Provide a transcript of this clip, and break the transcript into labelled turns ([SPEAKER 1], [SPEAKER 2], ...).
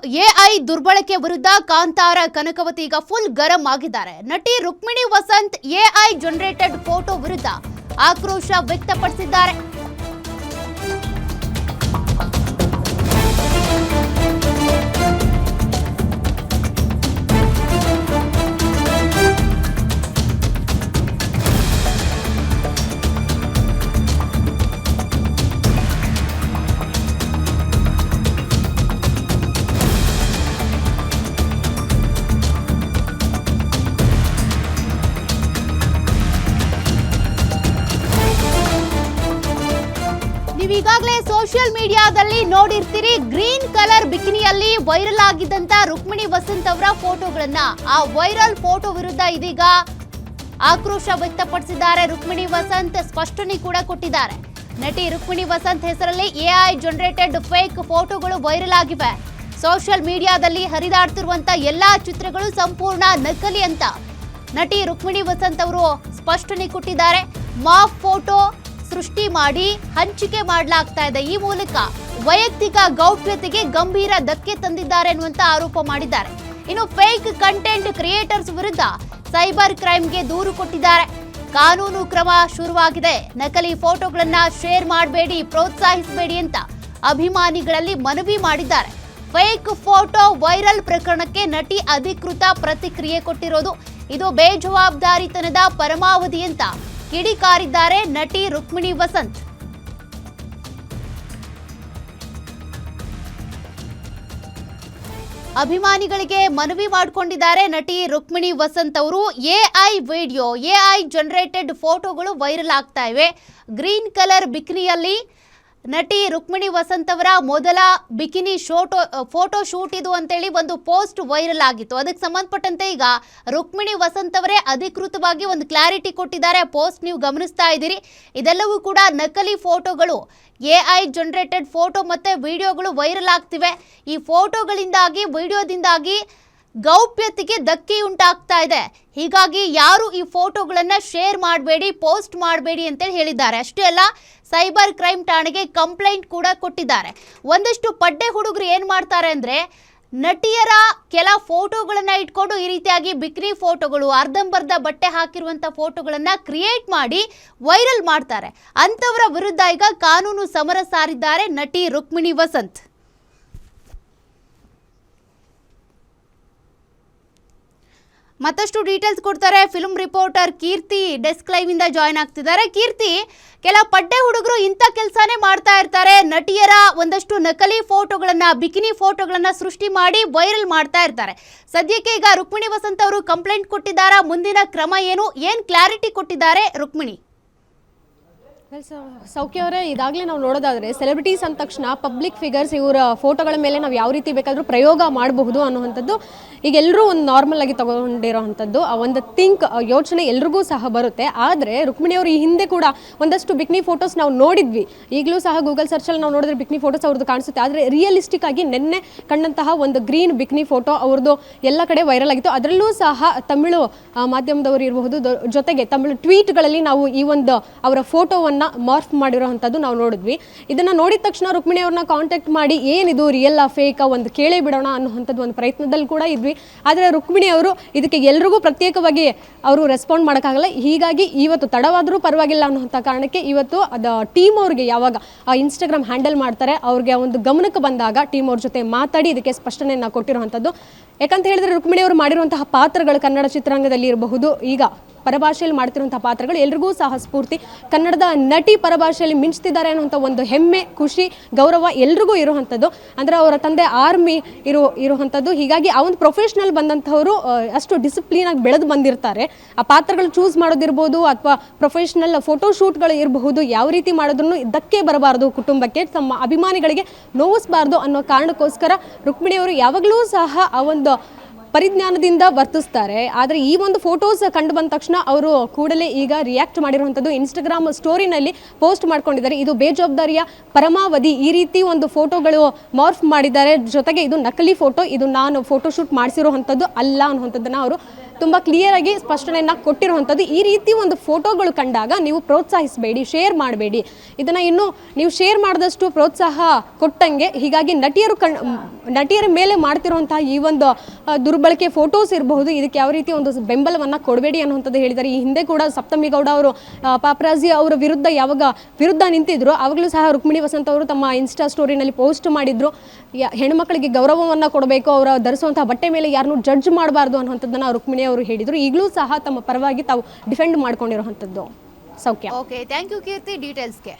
[SPEAKER 1] AI ದುರ್ಬಳಕೆ ವಿರುದ್ಧ ಕಾಂತಾರ ಕನಕವತಿ ಈಗ ಫುಲ್ ಗರಂ ಆಗಿದ್ದಾರೆ. ನಟಿ Rukmini Vasanth AI generated photo ವಿರುದ್ಧ ಆಕ್ರೋಶ ವ್ಯಕ್ತಪಡಿಸಿದ್ದಾರೆ. ಈಗಾಗಲೇ ಸೋಷಿಯಲ್ ಮೀಡಿಯಾದಲ್ಲಿ ನೋಡಿರ್ತೀರಿ, ಗ್ರೀನ್ ಕಲರ್ ಬಿಕಿನಿಯಲ್ಲಿ ವೈರಲ್ ಆಗಿದ್ದಂತ ರುಕ್ಮಿಣಿ ವಸಂತ್ ಅವರ ಫೋಟೋಗಳನ್ನ. ಆ ವೈರಲ್ ಫೋಟೋ ವಿರುದ್ಧ ಇದೀಗ ಆಕ್ರೋಶ ವ್ಯಕ್ತಪಡಿಸಿದ್ದಾರೆ. ರುಕ್ಮಿಣಿ ವಸಂತ್ ಸ್ಪಷ್ಟನೆ ಕೂಡ ಕೊಟ್ಟಿದ್ದಾರೆ. ನಟಿ ರುಕ್ಮಿಣಿ ವಸಂತ್ ಹೆಸರಲ್ಲಿ ಎಐ ಜನರೇಟೆಡ್ ಫೇಕ್ ಫೋಟೋಗಳು ವೈರಲ್ ಆಗಿವೆ. ಸೋಷಿಯಲ್ ಮೀಡಿಯಾದಲ್ಲಿ ಹರಿದಾಡ್ತಿರುವಂತ ಎಲ್ಲಾ ಚಿತ್ರಗಳು ಸಂಪೂರ್ಣ ನಕಲಿ ಅಂತ ನಟಿ ರುಕ್ಮಿಣಿ ವಸಂತ್ ಅವರು ಸ್ಪಷ್ಟನೆ ಕೊಟ್ಟಿದ್ದಾರೆ. ಮಾಫ್ ಫೋಟೋ ಸೃಷ್ಟಿ ಮಾಡಿ ಹಂಚಿಕೆ ಮಾಡಲಾಗ್ತಾ ಇದೆ. ಈ ಮೂಲಕ ವೈಯಕ್ತಿಕ ಗೌಪ್ಯತೆಗೆ ಗಂಭೀರ ಧಕ್ಕೆ ತಂದಿದ್ದಾರೆ ಎನ್ನುವಂತ ಆರೋಪ ಮಾಡಿದ್ದಾರೆ. ಇನ್ನು ಫೇಕ್ ಕಂಟೆಂಟ್ ಕ್ರಿಯೇಟರ್ಸ್ ವಿರುದ್ಧ ಸೈಬರ್ ಕ್ರೈಮ್ಗೆ ದೂರು ಕೊಟ್ಟಿದ್ದಾರೆ. ಕಾನೂನು ಕ್ರಮ ಶುರುವಾಗಿದೆ. ನಕಲಿ ಫೋಟೋಗಳನ್ನ ಶೇರ್ ಮಾಡಬೇಡಿ, ಪ್ರೋತ್ಸಾಹಿಸಬೇಡಿ ಅಂತ ಅಭಿಮಾನಿಗಳಲ್ಲಿ ಮನವಿ ಮಾಡಿದ್ದಾರೆ. ಫೇಕ್ ಫೋಟೋ ವೈರಲ್ ಪ್ರಕರಣಕ್ಕೆ ನಟಿ ಅಧಿಕೃತ ಪ್ರತಿಕ್ರಿಯೆ ಕೊಟ್ಟಿರೋದು ಇದು ಬೇಜವಾಬ್ದಾರಿತನದ ಪರಮಾವಧಿ ಅಂತ ಕಿಡಿಕಾರಿದ್ದಾರೆ ನಟಿ ರುಕ್ಮಿಣಿ ವಸಂತ್. ಅಭಿಮಾನಿಗಳಿಗೆ ಮನವಿ ಮಾಡಿಕೊಂಡಿದ್ದಾರೆ ನಟಿ ರುಕ್ಮಿಣಿ ವಸಂತ್ ಅವರು. ಎಐ ವಿಡಿಯೋ, ಎಐ ಜನರೇಟೆಡ್ ಫೋಟೋಗಳು ವೈರಲ್ ಆಗ್ತಾ ಇವೆ. ಗ್ರೀನ್ ಕಲರ್ ಬಿಕಿನಿಯಲ್ಲಿ ನಟಿ ರುಕ್ಮಿಣಿ ವಸಂತ್ ಅವರ ಮೊದಲ ಬಿಕಿನಿ ಫೋಟೋ ಶೂಟ್ ಇದು ಅಂತೇಳಿ ಒಂದು ಪೋಸ್ಟ್ ವೈರಲ್ ಆಗಿತ್ತು. ಅದಕ್ಕೆ ಸಂಬಂಧಪಟ್ಟಂತೆ ಈಗ ರುಕ್ಮಿಣಿ ವಸಂತ್ ಅವರೇ ಅಧಿಕೃತವಾಗಿ ಒಂದು ಕ್ಲಾರಿಟಿ ಕೊಟ್ಟಿದ್ದಾರೆ. ಪೋಸ್ಟ್ ನೀವು ಗಮನಿಸ್ತಾ ಇದ್ದೀರಿ, ಇದೆಲ್ಲವೂ ಕೂಡ ನಕಲಿ ಫೋಟೋಗಳು. ಎಐ ಜನರೇಟೆಡ್ ಫೋಟೋ ಮತ್ತೆ ವಿಡಿಯೋಗಳು ವೈರಲ್ ಆಗ್ತಿವೆ. ಈ ಫೋಟೋಗಳಿಂದಾಗಿ, ವಿಡಿಯೋದಿಂದಾಗಿ ಗೌಪ್ಯತೆಗೆ ಧಕ್ಕೆ ಉಂಟಾಗ್ತಾ ಇದೆ. ಹೀಗಾಗಿ ಯಾರು ಈ ಫೋಟೋಗಳನ್ನ ಶೇರ್ ಮಾಡಬೇಡಿ, ಪೋಸ್ಟ್ ಮಾಡಬೇಡಿ ಅಂತೇಳಿ ಹೇಳಿದ್ದಾರೆ. ಅಷ್ಟೇ ಅಲ್ಲ, ಸೈಬರ್ ಕ್ರೈಮ್ ಠಾಣೆಗೆ ಕಂಪ್ಲೇಂಟ್ ಕೂಡ ಕೊಟ್ಟಿದ್ದಾರೆ. ಒಂದಷ್ಟು ಪಡ್ಡೆ ಹುಡುಗರು ಏನ್ ಮಾಡ್ತಾರೆ ಅಂದ್ರೆ, ನಟಿಯರ ಕೆಲ ಫೋಟೋಗಳನ್ನ ಇಟ್ಕೊಂಡು ಈ ರೀತಿಯಾಗಿ ಬಿಕ್ರಿ ಫೋಟೋಗಳು, ಅರ್ಧಂಬರ್ಧ ಬಟ್ಟೆ ಹಾಕಿರುವಂತ ಫೋಟೋಗಳನ್ನ ಕ್ರಿಯೇಟ್ ಮಾಡಿ ವೈರಲ್ ಮಾಡ್ತಾರೆ. ಅಂತವರ ವಿರುದ್ಧ ಈಗ ಕಾನೂನು ಸಮರ ಸಾರಿದ್ದಾರೆ ನಟಿ ರುಕ್ಮಿಣಿ ವಸಂತ್. ಮತ್ತಷ್ಟು ಡೀಟೇಲ್ಸ್ ಕೊಡ್ತಾರೆ ಫಿಲ್ಮ್ ರಿಪೋರ್ಟರ್ ಕೀರ್ತಿ. ಡೆಸ್ಕ್ ಲೈವ್ ಇಂದ ಜಾಯ್ನ್ ಆಗ್ತಿದ್ದಾರೆ. ಕೀರ್ತಿ, ಕೆಲ ಪಡ್ಡೆ ಹುಡುಗರು ಇಂಥ ಕೆಲಸನೇ ಮಾಡ್ತಾ ಇರ್ತಾರೆ. ನಟಿಯರ ಒಂದಷ್ಟು ನಕಲಿ ಫೋಟೋಗಳನ್ನ, ಬಿಕಿನಿ ಫೋಟೋಗಳನ್ನ ಸೃಷ್ಟಿ ಮಾಡಿ ವೈರಲ್ ಮಾಡ್ತಾ ಇರ್ತಾರೆ. ಸದ್ಯಕ್ಕೆ ಈಗ ರುಕ್ಮಿಣಿ ವಸಂತ್ ಅವರು ಕಂಪ್ಲೇಂಟ್ ಕೊಟ್ಟಿದ್ದಾರೆ. ಮುಂದಿನ ಕ್ರಮ ಏನು, ಏನ್ ಕ್ಲಾರಿಟಿ ಕೊಟ್ಟಿದ್ದಾರೆ ರುಕ್ಮಿಣಿ?
[SPEAKER 2] ಸೌಖ್ಯ ಅವರೇ, ಇದಾಗಲೇ ನಾವು ನೋಡೋದಾದರೆ ಸೆಲೆಬ್ರಿಟೀಸ್ ಅಂದ ತಕ್ಷಣ ಪಬ್ಲಿಕ್ ಫಿಗರ್ಸ್, ಇವರ ಫೋಟೋಗಳ ಮೇಲೆ ನಾವು ಯಾವ ರೀತಿ ಬೇಕಾದರೂ ಪ್ರಯೋಗ ಮಾಡಬಹುದು ಅನ್ನುವಂಥದ್ದು ಈಗ ಎಲ್ಲರೂ ಒಂದು ನಾರ್ಮಲ್ ಆಗಿ ತಗೊಂಡಿರೋವಂಥದ್ದು. ಆ ಒಂದು ಯೋಚನೆ ಎಲ್ರಿಗೂ ಸಹ ಬರುತ್ತೆ. ಆದರೆ ರುಕ್ಮಿಣಿಯವರು ಈ ಹಿಂದೆ ಕೂಡ ಒಂದಷ್ಟು ಬಿಕ್ನಿ ಫೋಟೋಸ್ ನಾವು ನೋಡಿದ್ವಿ. ಈಗಲೂ ಸಹ ಗೂಗಲ್ ಸರ್ಚಲ್ಲಿ ನಾವು ನೋಡಿದ್ರೆ ಬಿಕ್ನಿ ಫೋಟೋಸ್ ಅವ್ರದ್ದು ಕಾಣಿಸುತ್ತೆ. ಆದರೆ ರಿಯಲಿಸ್ಟಿಕ್ ಆಗಿ ನಿನ್ನೆ ಕಂಡಂತಹ ಒಂದು ಗ್ರೀನ್ ಬಿಕ್ನಿ ಫೋಟೋ ಅವ್ರದ್ದು ಎಲ್ಲ ಕಡೆ ವೈರಲ್ ಆಗಿತ್ತು. ಅದರಲ್ಲೂ ಸಹ ತಮಿಳು ಮಾಧ್ಯಮದವರು ಇರಬಹುದು, ಜೊತೆಗೆ ತಮಿಳು ಟ್ವೀಟ್ಗಳಲ್ಲಿ ನಾವು ಈ ಒಂದು ಅವರ ಫೋಟೋವನ್ನು ಮಾರ್ಫ್ ಮಾಡಿರೋವಂಥದ್ದು ನಾವು ನೋಡಿದ್ವಿ. ಇದನ್ನ ನೋಡಿದ ತಕ್ಷಣ ರುಕ್ಮಿಣಿ ಅವ್ರನ್ನ ಕಾಂಟ್ಯಾಕ್ಟ್ ಮಾಡಿ ಏನಿದು ರಿಯಲ್ ಫೇಕ್ ಒಂದು ಕೇಳೇ ಬಿಡೋಣ ಅನ್ನುವಂಥದ್ದು ಒಂದು ಪ್ರಯತ್ನದಲ್ಲಿ ಕೂಡ ಇದ್ವಿ. ಆದರೆ ರುಕ್ಮಿಣಿ ಅವರು ಇದಕ್ಕೆ ಎಲ್ರಿಗೂ ಪ್ರತ್ಯೇಕವಾಗಿ ಅವರು ರೆಸ್ಪಾಂಡ್ ಮಾಡೋಕ್ಕಾಗಲ್ಲ. ಹೀಗಾಗಿ ಇವತ್ತು ತಡವಾದರೂ ಪರವಾಗಿಲ್ಲ ಅನ್ನುವಂಥ ಕಾರಣಕ್ಕೆ ಇವತ್ತು ಅದು ಟೀಮ್ ಅವ್ರಿಗೆ ಯಾವಾಗ ಇನ್ಸ್ಟಾಗ್ರಾಮ್ ಹ್ಯಾಂಡಲ್ ಮಾಡ್ತಾರೆ ಅವ್ರಿಗೆ ಒಂದು ಗಮನಕ್ಕೆ ಬಂದಾಗ ಟೀಮ್ ಅವ್ರ ಜೊತೆ ಮಾತಾಡಿ ಇದಕ್ಕೆ ಸ್ಪಷ್ಟನೆಯನ್ನು ಕೊಟ್ಟಿರುವಂಥದ್ದು. ಯಾಕಂತ ಹೇಳಿದ್ರೆ ರುಕ್ಮಿಣಿ ಅವರು ಮಾಡಿರುವಂತಹ ಪಾತ್ರಗಳು ಕನ್ನಡ ಚಿತ್ರರಂಗದಲ್ಲಿ ಇರಬಹುದು, ಈಗ ಪರಭಾಷೆಯಲ್ಲಿ ಮಾಡ್ತಿರುವಂಥ ಪಾತ್ರಗಳು ಎಲ್ರಿಗೂ ಸಹ ಸ್ಫೂರ್ತಿ. ಕನ್ನಡದ ನಟಿ ಪರಭಾಷೆಯಲ್ಲಿ ಮಿಂಚ್ತಿದ್ದಾರೆ ಅನ್ನುವಂಥ ಒಂದು ಹೆಮ್ಮೆ, ಖುಷಿ, ಗೌರವ ಎಲ್ರಿಗೂ ಇರುವಂಥದ್ದು. ಅಂದರೆ ಅವರ ತಂದೆ ಆರ್ಮಿ ಇರುವಂಥದ್ದು. ಹೀಗಾಗಿ ಆ ಒಂದು ಪ್ರೊಫೆಷ್ನಲ್ ಬಂದಂಥವರು ಅಷ್ಟು ಡಿಸಿಪ್ಲಿನ್ ಆಗಿ ಬೆಳೆದು ಬಂದಿರ್ತಾರೆ. ಆ ಪಾತ್ರಗಳು ಚೂಸ್ ಮಾಡೋದಿರ್ಬೋದು ಅಥವಾ ಪ್ರೊಫೆಷ್ನಲ್ ಫೋಟೋಶೂಟ್ಗಳು ಇರಬಹುದು, ಯಾವ ರೀತಿ ಮಾಡೋದ್ರೂ ಧಕ್ಕೆ ಬರಬಾರ್ದು, ಕುಟುಂಬಕ್ಕೆ ತಮ್ಮ ಅಭಿಮಾನಿಗಳಿಗೆ ನೋವಿಸಬಾರ್ದು ಅನ್ನೋ ಕಾರಣಕ್ಕೋಸ್ಕರ ರುಕ್ಮಿಣಿಯವರು ಯಾವಾಗಲೂ ಸಹ ಆ ಒಂದು ಪರಿಜ್ಞಾನದಿಂದ ವರ್ತಿಸ್ತಾರೆ. ಆದರೆ ಈ ಒಂದು ಫೋಟೋಸ್ ಕಂಡು ಬಂದ ತಕ್ಷಣ ಅವರು ಕೂಡಲೇ ಈಗ ರಿಯಾಕ್ಟ್ ಮಾಡಿರುವಂಥದ್ದು. ಇನ್ಸ್ಟಾಗ್ರಾಮ್ ಸ್ಟೋರಿನಲ್ಲಿ ಪೋಸ್ಟ್ ಮಾಡ್ಕೊಂಡಿದ್ದಾರೆ, ಇದು ಬೇಜವಾಬ್ದಾರಿಯ ಪರಮಾವಧಿ, ಈ ರೀತಿ ಒಂದು ಫೋಟೋಗಳು ಮಾರ್ಫ್ ಮಾಡಿದ್ದಾರೆ, ಜೊತೆಗೆ ಇದು ನಕಲಿ ಫೋಟೋ, ಇದು ನಾನು ಫೋಟೋಶೂಟ್ ಮಾಡಿಸಿರುವಂಥದ್ದು ಅಲ್ಲ ಅನ್ನುವಂಥದ್ದನ್ನು ಅವರು ತುಂಬ ಕ್ಲಿಯರಾಗಿ ಸ್ಪಷ್ಟನೆಯನ್ನು ಕೊಟ್ಟಿರುವಂಥದ್ದು. ಈ ರೀತಿ ಒಂದು ಫೋಟೋಗಳು ಕಂಡಾಗ ನೀವು ಪ್ರೋತ್ಸಾಹಿಸಬೇಡಿ, ಶೇರ್ ಮಾಡಬೇಡಿ. ಇದನ್ನು ಇನ್ನೂ ನೀವು ಶೇರ್ ಮಾಡಿದಷ್ಟು ಪ್ರೋತ್ಸಾಹ ಕೊಟ್ಟಂಗೆ. ಹೀಗಾಗಿ ನಟಿಯರ ಮೇಲೆ ಮಾಡ್ತಿರುವಂತಹ ಈ ಒಂದು ದುರ್ಬಳಕೆ ಫೋಟೋಸ್ ಇರಬಹುದು, ಇದಕ್ಕೆ ಯಾವ ರೀತಿ ಒಂದು ಬೆಂಬಲವನ್ನು ಕೊಡಬೇಡಿ ಅನ್ನುವಂಥದ್ದು ಹೇಳಿದ್ದಾರೆ. ಈ ಹಿಂದೆ ಕೂಡ ಸಪ್ತಮಿ ಗೌಡ ಅವರು ಪಾಪ್ರಾಜಿ ಅವರ ವಿರುದ್ಧ ನಿಂತಿದ್ರು. ಆವಾಗಲೂ ಸಹ ರುಕ್ಮಿಣಿ ವಸಂತ್ ಅವರು ತಮ್ಮ ಇನ್ಸ್ಟಾ ಸ್ಟೋರಿನಲ್ಲಿ ಪೋಸ್ಟ್ ಮಾಡಿದ್ರು, ಹೆಣ್ಮಕ್ಳಿಗೆ ಗೌರವವನ್ನು ಕೊಡಬೇಕು, ಅವರ ಧರಿಸುವಂತಹ ಬಟ್ಟೆ ಮೇಲೆ ಯಾರನ್ನೂ ಜಡ್ಜ್ ಮಾಡಬಾರ್ದು ಅನ್ನುವಂಥದ್ದನ್ನು ರುಕ್ಮಿಣಿ ಅವರು ಹೇಳಿದರು. ಈಗಲೂ ಸಹ ತಮ್ಮ ಪರವಾಗಿ ತಾವು ಡಿಫೆಂಡ್ ಮಾಡ್ಕೊಂಡಿರುವಂಥದ್ದು. ಸೌಖ್ಯ.
[SPEAKER 1] Okay, thank you Keerthi ಡೀಟೇಲ್ಸ್ಗೆ.